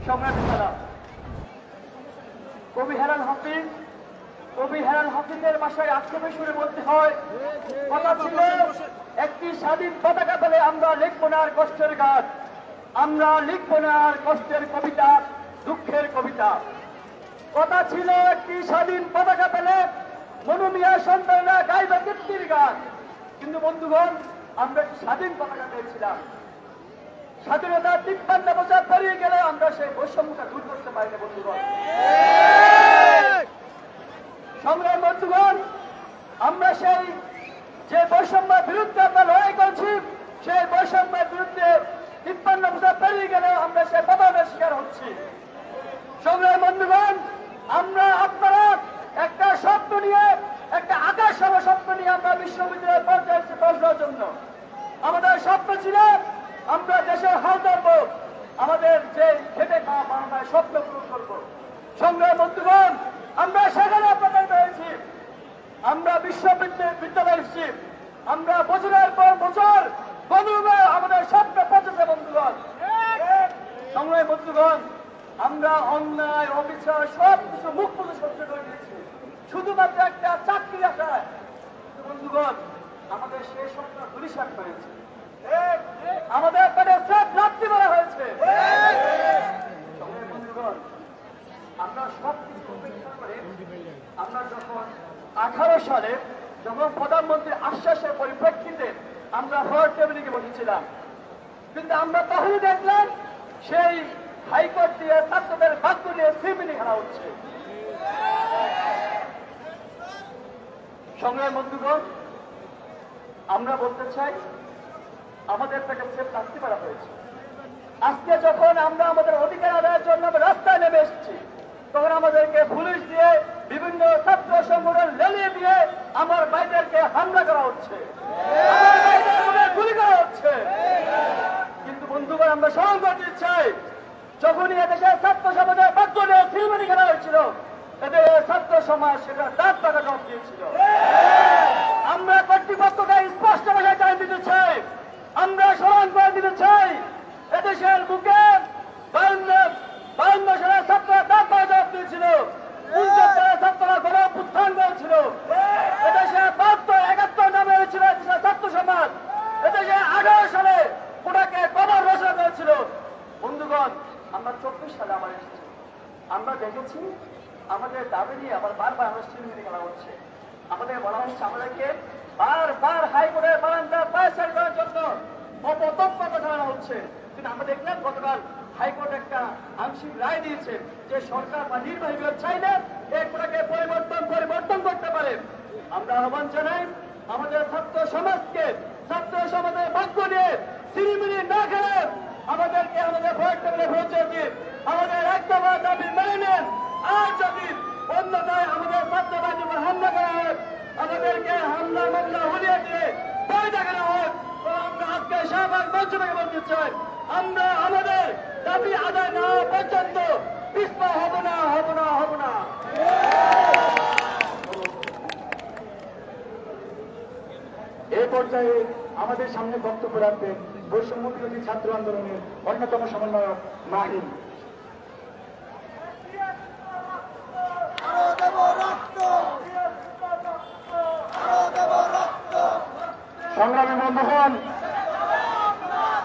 সংগ্রামী সালাম। কবি হেলাল হাফিজের ভাষায় আক্ষেপে সুরে বলতে হয়, কথা ছিল একটি স্বাধীন পতাকা পেলে আমরা লিখব না আর কষ্টের গান, আমরা লিখব না আর কষ্টের কবিতা, দুঃখের কবিতা। কথা ছিল একটি স্বাধীন পতাকা পেলে মনুমিয়া সন্তানরা গাইবে কীর্তির গান। কিন্তু বন্ধুগণ, আমরা একটি স্বাধীন পতাকা পেয়েছিলাম। স্বাধীনতা ৫৩ বছর পেরিয়ে গেলে আমরা সেই বৈষম্যটা দূর করতে পারি না বন্ধুগণ। সংগ্রাম বন্ধুগণ, আমরা সেই যে বৈষম্যের বিরুদ্ধে আমরা লড়াই করছি, সেই বৈষম্যের বিরুদ্ধে ৫৩ বছর পেরিয়ে গেলেও আমরা সেই পতনের শিকার হচ্ছি। সংগ্রাম বন্ধুগণ, আমরা আপনারা একটা স্বপ্ন নিয়ে, একটা আকাশ সভা স্বপ্ন নিয়ে আমরা বিশ্ববিদ্যালয়ে পৌঁছাচ্ছি পৌঁছানোর জন্য। আমাদের স্বপ্ন ছিল আমরা দেশের হাল ধরবো, আমাদের যে খেটে খাওয়া বাংলায় স্বপ্ন পূরণ করবো। সংগ্রাম বন্ধুগণ, আমরা সেখানে আপনাদের পেয়েছি, আমরা বিশ্ববিদ্যালয় এসেছি, আমরা বছরের পর বছর বন্ধুগণ আমাদের স্বপ্ন পৌঁছেছে বন্ধুগণ। সংগ্রাম বন্ধুগণ, আমরা অন্যায় অবিচার সব কিছু মুখ পুজো সহ্য করে দিয়েছি শুধুমাত্র একটা চাকরি আশায়। বন্ধুগণ, আমাদের সেই স্বপ্ন ধূলিসাৎ হয়েছে, আমাদের পেটে সব রাত্রি বলা হয়েছে। বন্ধুগণ, আমরা সব কিছু উপেক্ষা করে আমরা যখন 18 সালে যখন প্রধানমন্ত্রীর আশ্বাসের পরিপ্রেক্ষিতে আমরা হওয়ার টেবিলে গিয়ে বসেছিলাম, কিন্তু আমরা তখনই দেখলাম সেই হাইকোর্ট দিয়ে ছাত্রদের বাক্য নিয়ে সিমিনি খেলা হচ্ছে। সংগ্রাম বন্ধুগণ, আমরা বলতে চাই আমাদের পেটে সেফ রাখতে পারা হয়েছে। আজকে যখন আমরা আমাদের অধিকার আদায়ের জন্য রাস্তায় নেমে এসেছি, তখন আমাদেরকে পুলিশ দিয়ে বিভিন্ন ছাত্র সংগঠন লেলিয়ে দিয়ে আমার ভাইদেরকে হামলা করা হচ্ছে, গুলি করা হচ্ছে। কিন্তু বন্ধুগণ, আমরা স্মরণ করতে চাই, যখনই এদেশের ছাত্র সমাজের বাক্য নিয়ে সিলমানি খেলা হয়েছিল, এদের ছাত্র সমাজ সেটা দাঁত টাকা জবাব দিয়েছিল। আমরা কর্তৃপক্ষকে স্পষ্ট ভাষায় জানিয়ে দিতে চাই, আমরা স্মরণ করে দিতে চাই, এদেশের বুকে 52 সালের ছাত্ররা দাঁত টাকা জবাব দিয়েছিল, 49 সালের ছাত্ররা গণ অভ্যুত্থান করেছিল, এদেশে 72-71 নামে হয়েছিল এদেশের ছাত্র সমাজ, এদেশে 18 সালে ওটাকে কবর রচনা করেছিল। বন্ধুগণ, আমরা 24 সালে আবার এসেছি, আমরা দেখেছি আমাদের দাবি নিয়ে আবার বারবার আমরা সিলমিনি খেলা হচ্ছে। আমাদের বলা হচ্ছে আমাদেরকে বারবার হাইকোর্টের বারান্দা পায়চারি করার জন্য অপতৎপরতা চালানো হচ্ছে। কিন্তু আমরা দেখলাম গতকাল হাইকোর্ট একটা আংশিক রায় দিয়েছে যে সরকার বা নির্বাহী বিভাগ চাইলে এটাকে পরিবর্তন করতে পারে। আমরা আহ্বান জানাই আমাদের ছাত্র সমাজকে, ছাত্র সমাজের বাক্য নিয়ে সিলমিনি না খেলে আমাদেরকে আমাদের ভোট টেবিলে পৌঁছে দিন, আমাদের একদম দাবি মেনে নেন। আর যদি অন্যথায় আমাদের ছাত্র বাহিনীর উপর হামলা করা হয়, আমাদেরকে হামলা মামলা হলিয়ে দিয়ে ভয় দেখানো হয়, তো আমরা আজকে শাহবাগ মঞ্চ থেকে বলতে চাই, আমরা আমাদের দাবি আদায় না হওয়া পর্যন্ত পিছপা হব না, হব না, হব না। এই পর্যায়ে আমাদের সামনে বক্তব্য রাখবেন বৈষম্য বিরোধী ছাত্র আন্দোলনের অন্যতম সমন্বয়ক মাহিন। সংগ্রামী বন্ধুগণ,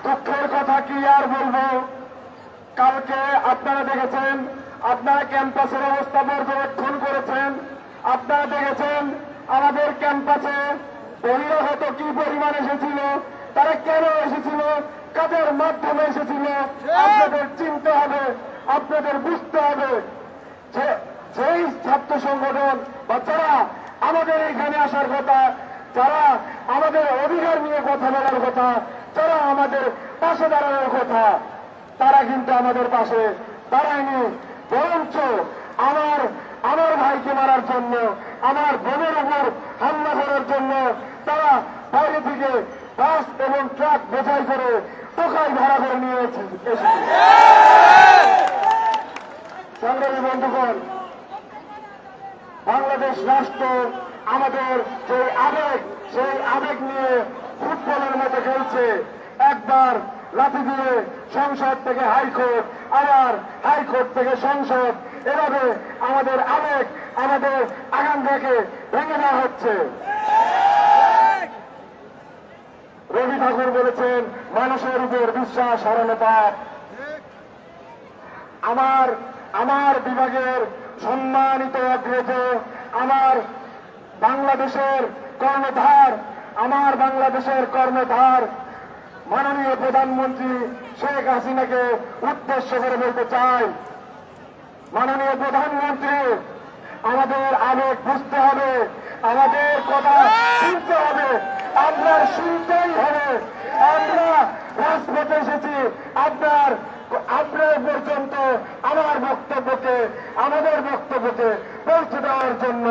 দুঃখের কথা কি আর বলবো, কালকে আপনারা দেখেছেন, আপনারা ক্যাম্পাসের অবস্থা পর্যবেক্ষণ করেছেন, আপনারা দেখেছেন আমাদের ক্যাম্পাসে বহিরাগত কি পরিমাণ এসেছিল, তারা কেন এসেছিল, কাদের মাধ্যমে এসেছিল, আপনাদের চিনতে হবে, আপনাদের বুঝতে হবে যে যেই ছাত্র সংগঠন বা যারা আমাদের এখানে আসার কথা, যারা আমাদের অধিকার নিয়ে কথা বলার কথা, যারা আমাদের পাশে দাঁড়ানোর কথা, তারা কিন্তু আমাদের পাশে দাঁড়ায়নি, বরঞ্চ আমার ভাইকে মারার জন্য, আমার বোনের উপর হামলা করার জন্য তারা বাইরে থেকে বাস এবং ট্রাক বোঝাই করে টোকাই ভাড়া করে নিয়ে এসেছে। সংগ্রামী বন্ধুগণ, বাংলাদেশ রাষ্ট্র আমাদের যে আবেগ, সেই আবেগ নিয়ে ফুটবলের মতো খেলছে। একবার লাঠি দিয়ে সংসদ থেকে হাইকোর্ট, আবার হাইকোর্ট থেকে সংসদ, এভাবে আমাদের আবেগ, আমাদের আকাঙ্ক্ষাকে ভেঙে দেওয়া হচ্ছে। রবি ঠাকুর বলেছেন, মানুষের উপর বিশ্বাস হারানো পাপ। আমার বিভাগের সম্মানিত অগ্রজ, আমার বাংলাদেশের কর্ণধার মাননীয় প্রধানমন্ত্রী শেখ হাসিনাকে উদ্দেশ্য করে বলতে চাই, মাননীয় প্রধানমন্ত্রী, আমাদের আবেগ বুঝতে হবে, আমাদের কথা শুনতে হবে, আপনার শুনতেই হবে। আমরা রাজপথে এসেছি আপনার পর্যন্ত আমাদের বক্তব্যকে পৌঁছে দেওয়ার জন্য।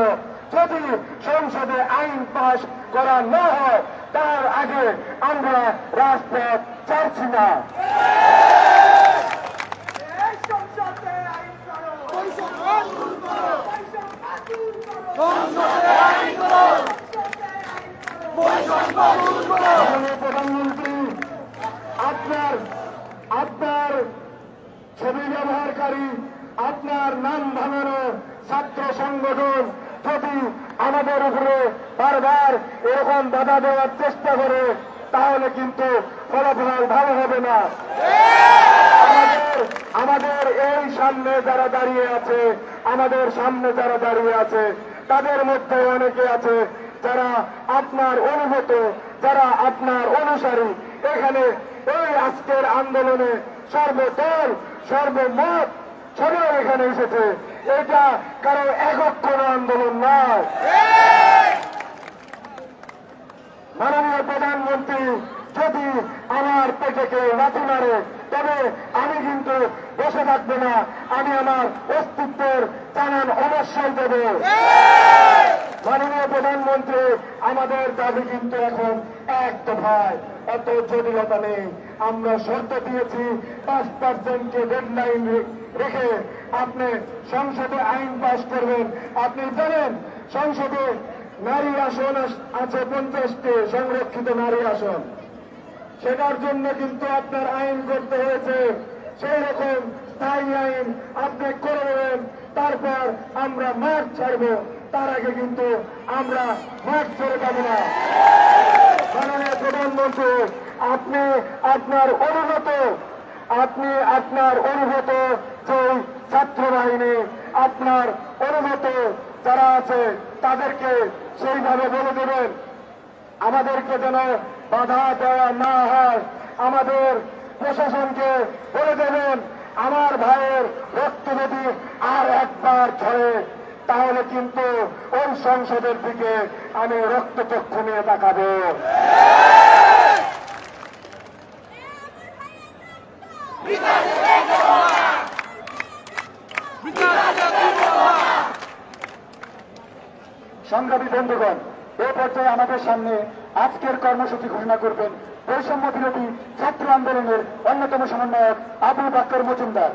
যদি সংসদে আইন পাশ করা না হয়, তার আগে আমরা রাজপথ ছাড়ছি না। প্রধানমন্ত্রী, আপনার ছবি ব্যবহারকারী, আপনার নাম ভাঙানো ছাত্র সংগঠন যদি আমাদের উপরে বারবার এরকম বাধা দেওয়ার চেষ্টা করে, তাহলে কিন্তু ফলাফল ভালো হবে না। আমাদের এই সামনে যারা দাঁড়িয়ে আছে, তাদের মধ্যে অনেকে আছে যারা আপনার অনুগত, যারা আপনার অনুসারী। এখানে এই আজকের আন্দোলনে সর্বদল সর্বমত সবাই এখানে এসেছে। এটা কারো একক কোন আন্দোলন নয়। মাননীয় প্রধানমন্ত্রী, যদি আমার পেটে কেউ লাথি মারে, তবে আমি কিন্তু বসে থাকবো না, আমি আমার অস্তিত্বের জানান অবশ্যই দেব। মাননীয় প্রধানমন্ত্রী, আমাদের দাবি কিন্তু এখন এক দফায়, এত জটিলতা নেই। আমরা শর্ত দিয়েছি 5%কে ডেডলাইন রেখে আপনি সংসদে আইন পাশ করবেন। আপনি জানেন সংসদে নারী আসন আছে 50টি সংরক্ষিত নারী আসন, সেটার জন্য কিন্তু আপনার আইন করতে হয়েছে। সেই রকম স্থায়ী আইন আপনি করে দেবেন, তারপর আমরা মাঠ ছাড়ব। তার আগে কিন্তু আমরা মাঠ ছেড়ে যাব না। মাননীয় প্রধানমন্ত্রী, আপনি আপনার অনুগত যে ছাত্র বাহিনী, আপনার অনুগত যারা আছে, তাদেরকে সেইভাবে বলে দেবেন, আমাদেরকে যেন বাধা দেওয়া না হয়। আমাদের প্রশাসনকে বলে দেবেন, আমার ভাইয়ের রক্ত যদি আর একবার ঝরে, তাহলে কিন্তু ওই সংসদের দিকে আমি রক্তচক্ষু নিয়ে তাকাবো। সংগ্রামী বন্ধুগণ, এ পর্যায়ে আমাদের সামনে আজকের কর্মসূচি ঘোষণা করবেন বৈষম্য বিরোধী ছাত্র আন্দোলনের অন্যতম সমন্বয়ক আবু বকর মজুমদার।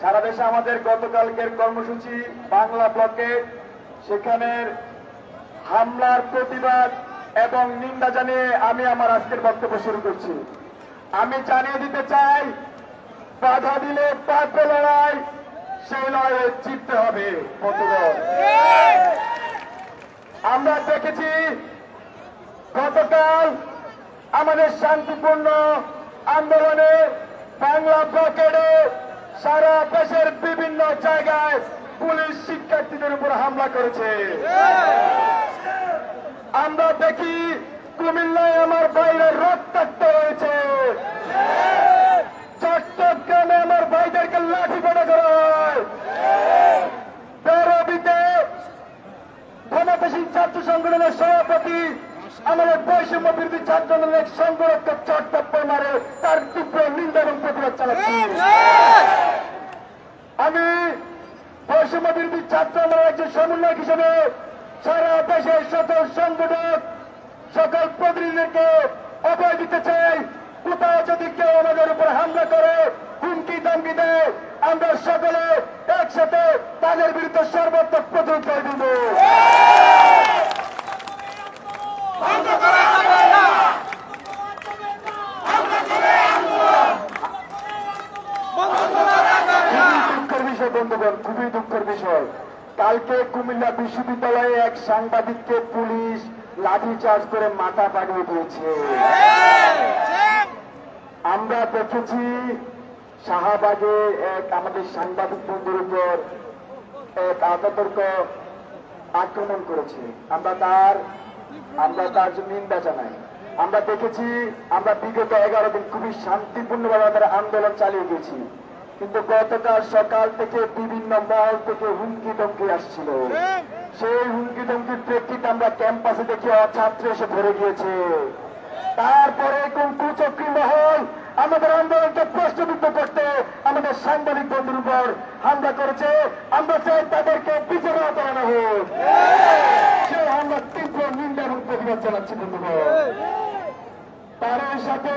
সারা দেশে আমাদের গতকালকের কর্মসূচি বাংলা ব্লকে, সেখানের হামলার প্রতিবাদ এবং নিন্দা জানিয়ে আমি আমার আজকের বক্তব্য শুরু করছি। আমি জানিয়ে দিতে চাই, বাধা দিলে পাল্টে লড়াই, সেই লড়াইয়ে জিততে হবে বন্ধুগণ। আমরা দেখেছি গতকাল আমাদের শান্তিপূর্ণ আন্দোলনে বাংলা ব্লকেডে সারা দেশের বিভিন্ন জায়গায় পুলিশ শিক্ষার্থীদের উপর হামলা করেছে। আমরা দেখি কুমিল্লায় আমার বাইরে রক্তাক্ত হয়েছে, চট্টগ্রামে আমার ভাইদেরকে লাঠি পেটা করা হয়, বেরবিতে ক্ষমতাসীন ছাত্র সংগঠনের সভাপতি আমাদের বৈষম্য বিরোধী ছাত্র আন্দোলনের সংগঠক চট্টগ্রাম মারে, তার তীব্র নিন্দা এবং প্রতিবাদ চালাচ্ছি। আমি বৈষম্য বিরোধী ছাত্র রাজ্যের সমন্বয়ক হিসেবে সারা দেশের সকল সংগঠক সকল প্রতিনিধিদেরকে অভয় দিতে চাই, কোথাও যদি কেউ আমাদের উপর হামলা করে হুমকি দামকি দেয়, আমরা সকলে একসাথে তাদের বিরুদ্ধে সর্বাত্মক প্রতিরোধ করে দিব। দুঃখের বিষয় বন্ধুগণ, খুবই দুঃখের বিষয়, কালকে কুমিল্লা বিশ্ববিদ্যালয়ে এক সাংবাদিককে পুলিশ লাঠিচার্জ করে মাথা পাঠিয়ে দিয়েছে। আমরা দেখেছি শাহবাগে এক আমাদের সাংবাদিক বন্ধুর উপর এক আততর্ক আক্রমণ করেছে। আমরা তার নিন্দা জানাই। আমরা দেখেছি, আমরা বিগত 11 দিন খুবই শান্তিপূর্ণভাবে আমাদের আন্দোলন চালিয়ে গেছি, কিন্তু গতকাল সকাল থেকে বিভিন্ন মহল থেকে হুমকি ধমকি আসছিল। সেই হুমকি ধমকির প্রেক্ষিতে আমরা ক্যাম্পাসে দেখি ছাত্র এসে ভরে গিয়েছে। তারপরে কোন কুচক্রী মহল আমাদের আন্দোলনকে প্রশ্নবিদ্ধ করতে আমাদের সাংবাদিক বন্ধুর উপর হামলা করেছে। আমরা চাই তাদেরকে বিচারে করানো হোক। সে আমরা তীব্র নিন্দা এবং প্রতিবাদ জানাচ্ছি বন্ধুগণ। তার সাথে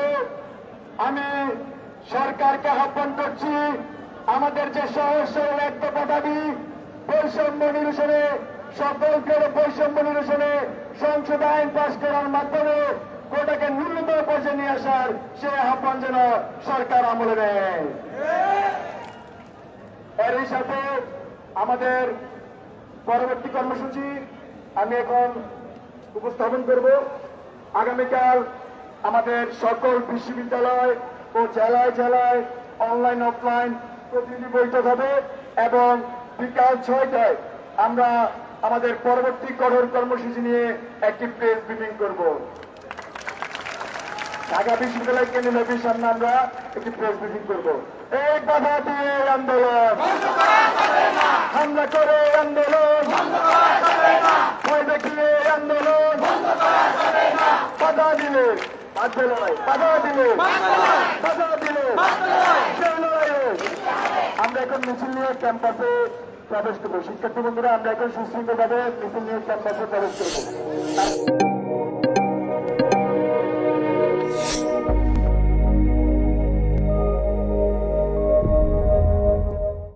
আমি সরকারকে আহ্বান করছি, আমাদের যে সহজ সরল এক দফা দাবি বৈষম্য নিরসনে, সকলকে বৈষম্য নিরসনে সংসদ আইন পাশ করার মাধ্যমে কোটাকে ন্যূনতম পর্যায়ে নিয়ে আসার সে আহ্বান যেন সরকার আমলে নেয়। এরই সাথে আমাদের পরবর্তী কর্মসূচি আমি এখন উপস্থাপন করব। আগামীকাল আমাদের সকল বিশ্ববিদ্যালয় ও জেলায় জেলায় অনলাইন অফলাইন প্রতিনিধি বৈঠক হবে এবং বিকাল 6টায় আমরা আমাদের পরবর্তী কঠোর কর্মসূচি নিয়ে একটি প্রেস ব্রিফিং করব। ঢাকা বিশ্ববিদ্যালয় কেন্দ্রীয় অফিসের সামনে আমরা একটি প্রেস ব্রিফিং করব। এই বাধা দিয়ে আন্দোলন, হামলা করে আন্দোলন, ভয় দেখিয়ে আন্দোলন, বাধা দিলে বাধা দিলে আমরা এখন মিছিল নিয়ে ক্যাম্পাসে প্রবেশ করবো। শিক্ষার্থী বন্ধুরা, আমরা এখন সুশৃঙ্খলভাবে মিছিল নিয়ে ক্যাম্পাসে প্রবেশ করবো।